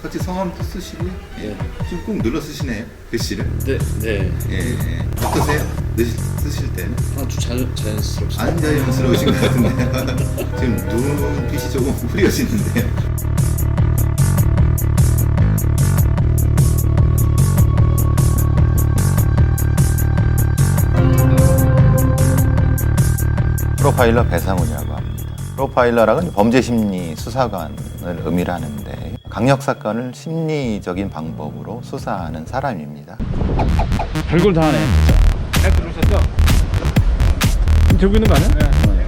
같이 성함도 쓰시고 네. 지금 꾹 눌러 쓰시네요 글씨를. 네, 네. 예. 어떠세요? 쓰실 때는? 아주 자연스럽습니다. 안 자연스러우신 것 같은데 지금 눈빛이 조금 흐려지는데요. 프로파일러 배상훈이라고 합니다. 프로파일러랑은 범죄심리 수사관을 의미를 하는데 강력 사건을 심리적인 방법으로 수사하는 사람입니다. 별걸 다 하네. 잘 들으셨죠? 들고 있는 거 아니야? 네.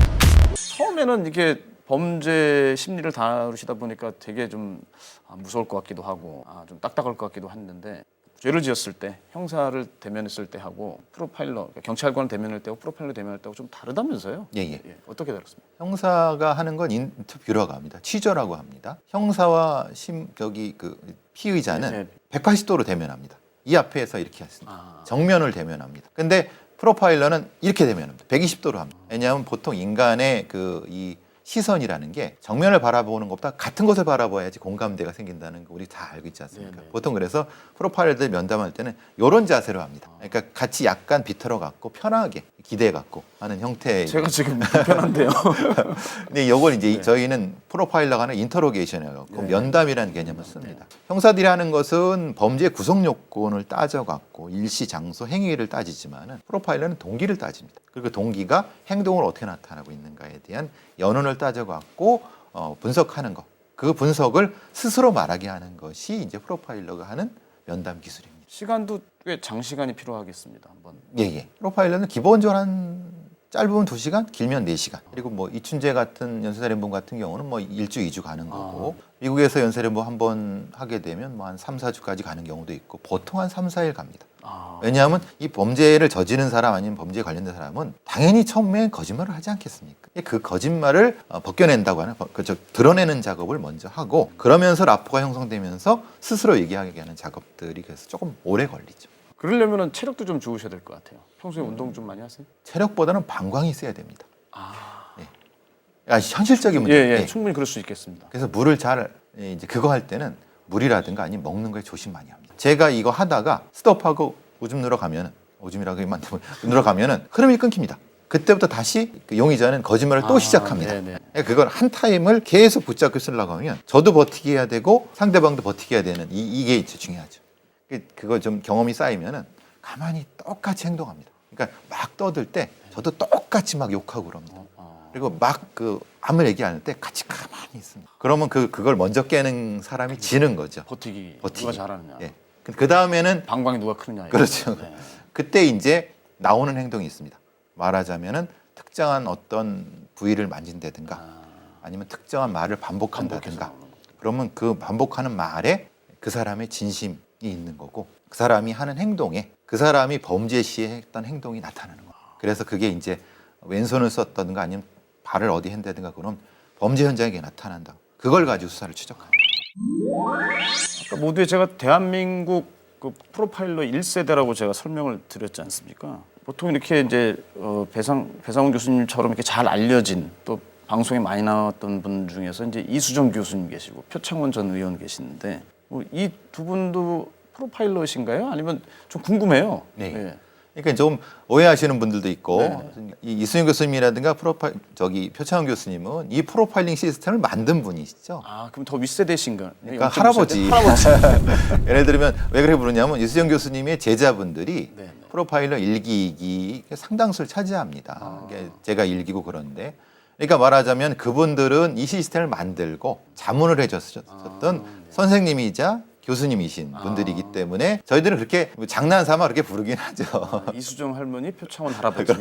처음에는 이게 범죄 심리를 다루시다 보니까 되게 좀 무서울 것 같기도 하고 좀 딱딱할 것 같기도 했는데 죄를 지었을 때 형사를 대면했을 때 하고 프로파일러 그러니까 경찰관을 대면할 때하고 프로파일러 대면할 때하고 좀 다르다면서요? 예. 어떻게 다릅니까? 형사가 하는 건 인터뷰라고 합니다. 취조라고 합니다. 형사와 피의자는 네. 180도로 대면합니다. 이 앞에서 이렇게 했습니다. 아. 정면을 대면합니다. 근데 프로파일러는 이렇게 대면합니다. 120도로 합니다. 왜냐하면 보통 인간의 이 시선이라는 게 정면을 바라보는 것보다 같은 곳을 바라봐야지 공감대가 생긴다는 거 우리 다 알고 있지 않습니까? 네네. 보통 그래서 프로파일러들 면담할 때는 이런 자세로 합니다. 그러니까 같이 약간 비틀어 갖고 편하게 기대 갖고 하는 형태의 제가 지금 불편한데요. 근데 이걸 이제 네. 저희는 프로파일러가 하는 인터로게이션이라고 네. 면담이라는 개념을 씁니다. 형사들이 하는 것은 범죄 구성 요건을 따져갖고 일시, 장소, 행위를 따지지만은 프로파일러는 동기를 따집니다. 그리고 동기가 행동을 어떻게 나타나고 있는가에 대한 연원을 따져갖고 분석하는 것. 그 분석을 스스로 말하게 하는 것이 이제 프로파일러가 하는 면담 기술입니다. 시간도 꽤 장시간이 필요하겠습니다. 한번. 예. 프로파일러는 기본적으로 한 짧으면 2시간, 길면 4시간. 그리고 뭐 이춘재 같은 연쇄살인범 같은 경우는 뭐 1주, 2주 가는 거고 미국에서 연쇄살인범 한 번 하게 되면 뭐 한 3, 4주까지 가는 경우도 있고 보통 한 3, 4일 갑니다. 왜냐하면 이 범죄를 저지른 사람 아니면 범죄에 관련된 사람은 당연히 처음에 거짓말을 하지 않겠습니까? 그 거짓말을 벗겨낸다고 하는 드러내는 작업을 먼저 하고 그러면서 라포가 형성되면서 스스로 얘기하게 하는 작업들이 그래서 조금 오래 걸리죠. 그러려면은 체력도 좀 좋으셔야 될 것 같아요. 평소에 운동 좀 많이 하세요? 체력보다는 방광이 세야 됩니다. 현실적인 문제. 예. 충분히 그럴 수 있겠습니다. 그래서 물을 이제 그거 할 때는 물이라든가 아니면 먹는 거에 조심 많이 합니다. 제가 이거 하다가 스톱하고 오줌 누러 가면은 오줌이라고 누러 가면은 흐름이 끊깁니다. 그때부터 다시 그 용의자는 거짓말을 또 시작합니다. 네네. 그러니까 그걸 한 타임을 계속 붙잡고 쓰려고 하면 저도 버티게 해야 되고 상대방도 버티게 해야 되는 이게 중요하죠. 그거 좀 경험이 쌓이면은 가만히 똑같이 행동합니다. 그러니까 막 떠들 때 저도 똑같이 막 욕하고 그럽니다. 그리고 막 아무 얘기 안 할 때 같이 가만히 있습니다. 그러면 그걸 먼저 깨는 사람이 지는 거죠. 버티기. 누가 잘하느냐. 예. 그 다음에는 방광이 누가 크느냐. 그렇죠. 네. 그때 이제 나오는 행동이 있습니다. 말하자면은 특정한 어떤 부위를 만진다든가 아니면 특정한 말을 반복한다든가 그러면 그 반복하는 말에 그 사람의 진심이 있는 거고 그 사람이 하는 행동에 그 사람이 범죄 시에 했던 행동이 나타나는 거예요. 그래서 그게 이제 왼손을 썼다든가 아니면 발을 어디 한다든가 그럼 범죄 현장에 나타난다. 그걸 가지고 수사를 추적하는 거예요. 아까 모두에 제가 대한민국 그 프로파일러 1세대라고 제가 설명을 드렸지 않습니까? 보통 이렇게 이제 배상훈 교수님처럼 이렇게 잘 알려진 또 방송에 많이 나왔던 분 중에서 이제 이수정 교수님 계시고 표창원 전 의원 계시는데 이 두 분도 프로파일러이신가요? 아니면 좀 궁금해요. 네. 예. 그러니까 좀 오해하시는 분들도 있고 네. 이 이수영 교수님이라든가 표창원 교수님은 이 프로파일링 시스템을 만든 분이시죠. 그럼 더 윗세대신가? 그러니까 할아버지. 예를 들면 왜 그렇게 부르냐면 이수영 교수님의 제자분들이 네. 프로파일러 1기, 2기 상당수를 차지합니다. 제가 1기고 그런데 그러니까 말하자면 그분들은 이 시스템을 만들고 자문을 해줬었던 선생님이자 교수님이신 분들이기 때문에 저희들은 그렇게 장난삼아 그렇게 부르긴 하죠. 이수정 할머니, 표창원 할아버지.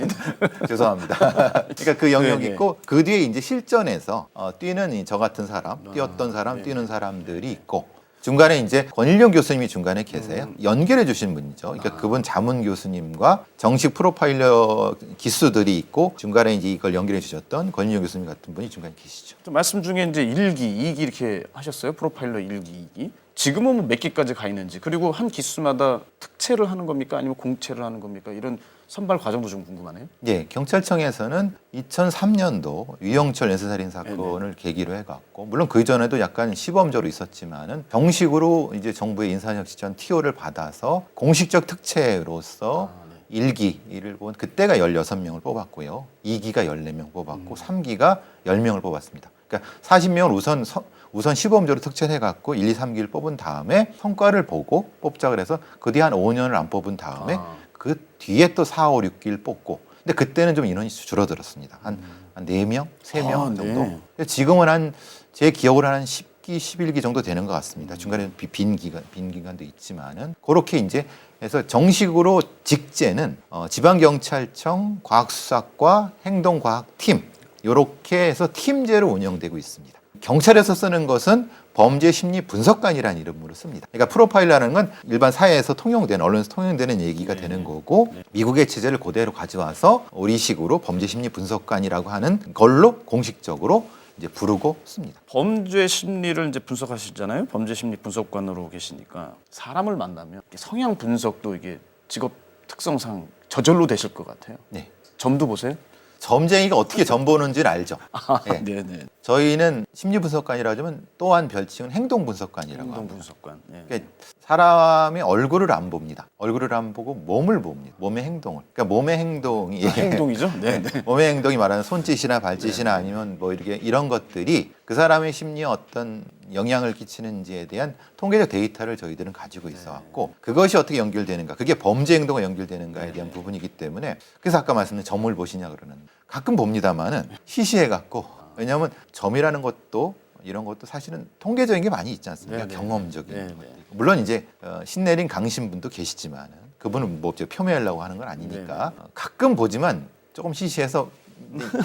죄송합니다. 그러니까 그 영역이 네. 있고 그 뒤에 이제 실전에서 뛰는 저 같은 사람, 뛰었던 사람, 뛰는 사람들이 있고 중간에 이제 권일용 교수님이 중간에 계세요. 연결해 주신 분이죠. 그러니까 그분 자문 교수님과 정식 프로파일러 기수들이 있고 중간에 이제 이걸 연결해 주셨던 권일용 교수님 같은 분이 중간에 계시죠. 또 말씀 중에 이제 1기, 2기 이렇게 하셨어요? 프로파일러 1기, 2기. 지금은 몇 기까지 가 있는지 그리고 한 기수마다 특채를 하는 겁니까? 아니면 공채를 하는 겁니까? 이런 선발 과정도 좀 궁금하네요. 예, 경찰청에서는 2003년도 유영철 연쇄살인 사건을 계기로 해갖고 물론 그 전에도 약간 시범적으로 있었지만은 정식으로 이제 정부의 인사혁신처 TO를 받아서 공식적 특채로서 1기를 본 그때가 16명을 뽑았고요. 2기가 14명 뽑았고 3기가 10명을 뽑았습니다. 그러니까 40명을 우선 시범적으로 특채해갖고 1, 2, 3기를 뽑은 다음에 성과를 보고 뽑자 그래서 그 뒤에 한 5년을 안 뽑은 다음에 그 뒤에 또 4, 5, 6기를 뽑고 근데 그때는 좀 인원이 줄어들었습니다. 한 4명, 3명 정도. 네. 근데 지금은 제 기억으로 한 10기, 11기 정도 되는 것 같습니다. 중간에 빈 기간도 있지만은 그렇게 이제 해서 정식으로 직제는 지방경찰청 과학수사과 행동과학팀 이렇게 해서 팀제로 운영되고 있습니다. 경찰에서 쓰는 것은 범죄심리분석관이라는 이름으로 씁니다. 그러니까 프로파일러라는 건 일반 사회에서 통용되는 언론에서 통용되는 얘기가 되는 거고 미국의 체제를 그대로 가져와서 우리식으로 범죄심리분석관이라고 하는 걸로 공식적으로 이제 부르고 씁니다. 범죄 심리를 이제 분석하시잖아요. 범죄 심리 분석관으로 계시니까 사람을 만나면 성향 분석도 이게 직업 특성상 저절로 되실 것 같아요. 네. 점도 보세요. 점쟁이가 어떻게 점 보는지를 알죠. 네. 네네. 저희는 심리분석관이라고 하면 또한 별칭은 행동분석관이라고 행동 합니다. 분석관. 네. 그러니까 사람의 얼굴을 안 봅니다. 얼굴을 안 보고 몸을 봅니다. 몸의 행동을. 그러니까 몸의 행동이 행동이죠. 네. 네. 몸의 행동이 말하는 손짓이나 발짓이나 아니면 뭐 이렇게 이런 것들이 그 사람의 심리에 어떤 영향을 끼치는지에 대한 통계적 데이터를 저희들은 가지고 있어 왔고 그것이 어떻게 연결되는가 그게 범죄 행동과 연결되는가에 대한 부분이기 때문에 그래서 아까 말씀드린 점을 보시냐 그러는 가끔 봅니다만은 시시해 갖고 왜냐하면 점이라는 것도 이런 것도 사실은 통계적인 게 많이 있지 않습니까? 경험적인 것들. 물론 이제 신내린 강신분도 계시지만은 그분은 뭐 표명하려고 하는 건 아니니까 가끔 보지만 조금 시시해서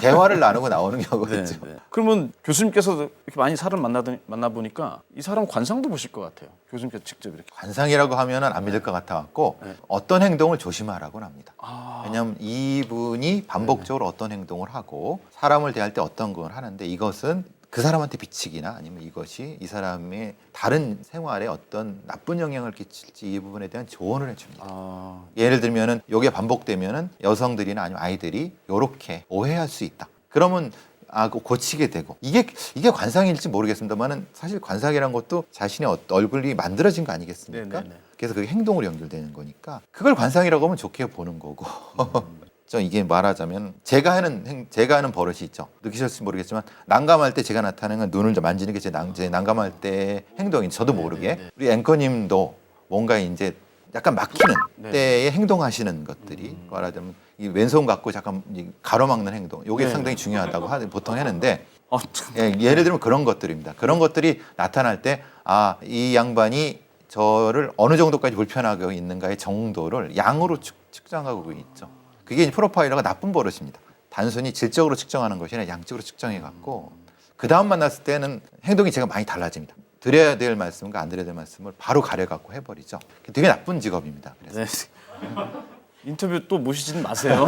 대화를 나누고 나오는 경우가 있죠. 그러면 교수님께서 이렇게 많이 사람 만나 보니까 이 사람 관상도 보실 것 같아요. 교수님께서 직접 이렇게. 관상이라고 하면은 안 믿을 것 같아 갖고 어떤 행동을 조심하라고는 합니다. 왜냐하면 이분이 반복적으로 어떤 행동을 하고 사람을 대할 때 어떤 걸 하는데 이것은 그 사람한테 비치기나 아니면 이것이 이 사람의 다른 생활에 어떤 나쁜 영향을 끼칠지 이 부분에 대한 조언을 해줍니다. 예를 들면은 이게 반복되면은 여성들이나 아니면 아이들이 이렇게 오해할 수 있다. 그러면 고치게 되고 이게 관상일지 모르겠습니다만은 사실 관상이란 것도 자신의 얼굴이 만들어진 거 아니겠습니까? 그래서 그게 행동으로 연결되는 거니까 그걸 관상이라고 하면 좋게 보는 거고. 이게 말하자면 제가 하는 버릇이 있죠. 느끼셨을지 모르겠지만 난감할 때 제가 나타내는 건 눈을 만지는 게 제 난감할 때 행동이 저도 모르게 우리 앵커님도 뭔가 이제 약간 막히는 때에 행동하시는 것들이 말하자면 이 왼손 갖고 잠깐 가로막는 행동 이게 상당히 중요하다고 보통 하는데 예를 들면 그런 것들입니다. 그런 것들이 나타날 때 이 양반이 저를 어느 정도까지 불편하게 있는가의 정도를 양으로 측정하고 있죠. 그게 프로파일러가 나쁜 버릇입니다. 단순히 질적으로 측정하는 것이 아니라 양적으로 측정해갖고 그 다음 만났을 때는 행동이 제가 많이 달라집니다. 드려야 될 말씀과 안 드려야 될 말씀을 바로 가려갖고 해버리죠. 되게 나쁜 직업입니다. 그래서. 인터뷰 또 모시지는 마세요.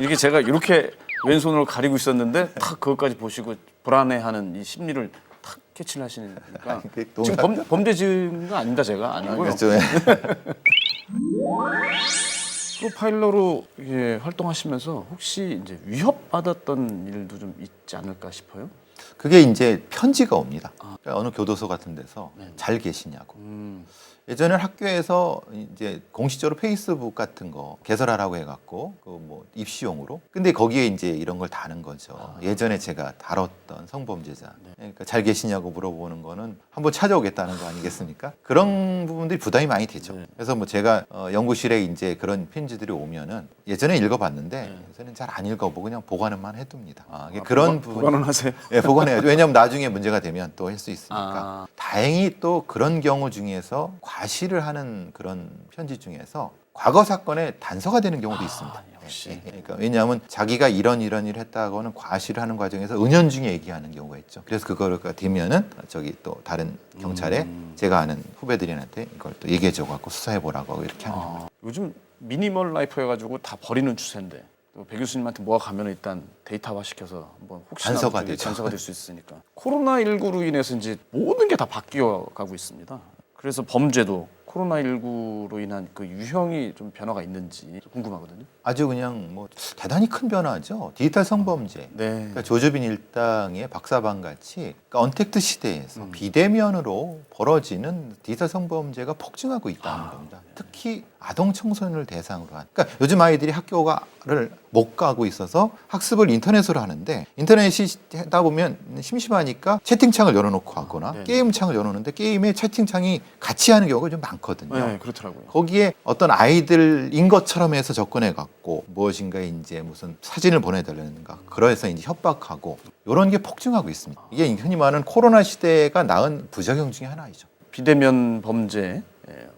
이게 제가 이렇게 왼손으로 가리고 있었는데 탁 그것까지 보시고 불안해하는 이 심리를 탁 캐치를 하시니까 지금 범죄 지은 거 아닙니다. 제가 아니고요. 그렇죠. 프로파일러로 활동하시면서 혹시 이제 위협받았던 일도 좀 있지 않을까 싶어요? 그게 이제 편지가 옵니다. 그러니까 어느 교도소 같은 데서 잘 계시냐고. 예전에 학교에서 이제 공식적으로 페이스북 같은 거 개설하라고 해갖고 그 뭐 입시용으로. 근데 거기에 이제 이런 걸 다는 거죠. 예전에 제가 다뤘던 성범죄자. 그러니까 잘 계시냐고 물어보는 거는 한번 찾아오겠다는 거 아니겠습니까? 그런 부분들이 부담이 많이 되죠. 그래서 뭐 제가 연구실에 이제 그런 편지들이 오면은 예전에 읽어봤는데 요새는 잘 안 읽어보고 그냥 보관만 해둡니다. 그런 부분. 보관은 하세요? 예, 보관해야죠. 왜냐하면 나중에 문제가 되면 또 할 수 있으니까. 다행히 또 그런 경우 중에서 과시를 하는 그런 편지 중에서 과거 사건의 단서가 되는 경우도 있습니다. 역시. 그러니까 왜냐하면 자기가 이런 일을 했다고는 과시를 하는 과정에서 은연중에 얘기하는 경우가 있죠. 그래서 그거가 되면은 또 다른 경찰에 제가 아는 후배들한테 이걸 또 얘기해줘 갖고 수사해 보라고 이렇게 하는 겁니다. 요즘 미니멀 라이프 해가지고 다 버리는 추세인데 또 배 교수님한테 뭐가 가면 일단 데이터화 시켜서 한번 혹시나 단서가 되죠. 단서가 될 수 있으니까 코로나19로 인해서 이제 모든 게 다 바뀌어 가고 있습니다. 그래서 범죄도 코로나19로 인한 그 유형이 좀 변화가 있는지 궁금하거든요. 아주 그냥 뭐 대단히 큰 변화죠. 디지털 성범죄. 네. 그러니까 조주빈 일당의 박사방 같이 그러니까 언택트 시대에서 비대면으로 벌어지는 디지털 성범죄가 폭증하고 있다는 겁니다. 특히 아동 청소년을 대상으로 한. 그러니까 요즘 아이들이 학교를 못 가고 있어서 학습을 인터넷으로 하는데 인터넷이 하다 보면 심심하니까 채팅창을 열어놓고 하거나 네. 게임창을 열어놓는데 게임에 채팅창이 같이 하는 경우가 좀 많거든요. 네, 그렇더라고요. 거기에 어떤 아이들인 것처럼 해서 접근해 갖고 무엇인가 이제 무슨 사진을 보내달라는가 그래서 이제 협박하고 이런 게 폭증하고 있습니다. 이게 흔히 말하는 코로나 시대가 낳은 부작용 중에 하나이죠. 비대면 범죄,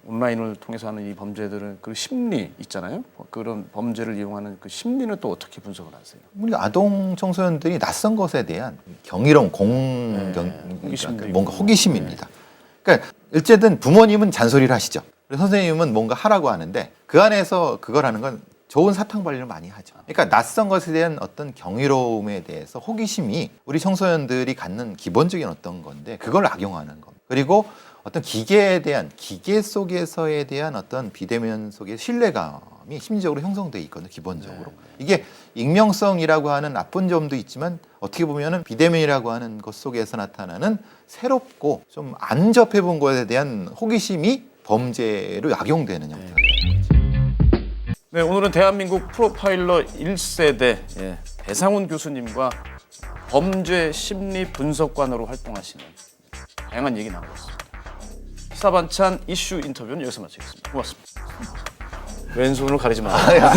온라인을 통해서 하는 이 범죄들은 그 심리 있잖아요. 그런 범죄를 이용하는 그 심리는 또 어떻게 분석을 하세요? 우리 아동 청소년들이 낯선 것에 대한 경이로움, 호기심도 그러니까 뭔가 있고. 호기심입니다. 그러니까 일제든 부모님은 잔소리를 하시죠. 그리고 선생님은 뭔가 하라고 하는데 그 안에서 그걸 하는 건 좋은 사탕 발리를 많이 하죠. 그러니까 낯선 것에 대한 어떤 경이로움에 대해서 호기심이 우리 청소년들이 갖는 기본적인 어떤 건데 그걸 악용하는 겁니다. 그리고 어떤 기계에 대한 기계 속에서에 대한 어떤 비대면 속의 신뢰감이 심리적으로 형성돼 있거든요. 기본적으로 이게 익명성이라고 하는 나쁜 점도 있지만 어떻게 보면은 비대면이라고 하는 것 속에서 나타나는 새롭고 좀 안 접해본 것에 대한 호기심이 범죄로 악용되는 형태가 되는 거죠. 네, 오늘은 대한민국 프로파일러 1세대 배상훈 교수님과 범죄 심리 분석관으로 활동하시는 다양한 얘기 나누었습니다. 시사반찬 이슈 인터뷰는 여기서 마치겠습니다. 고맙습니다. 왼손을 가리지 마세요.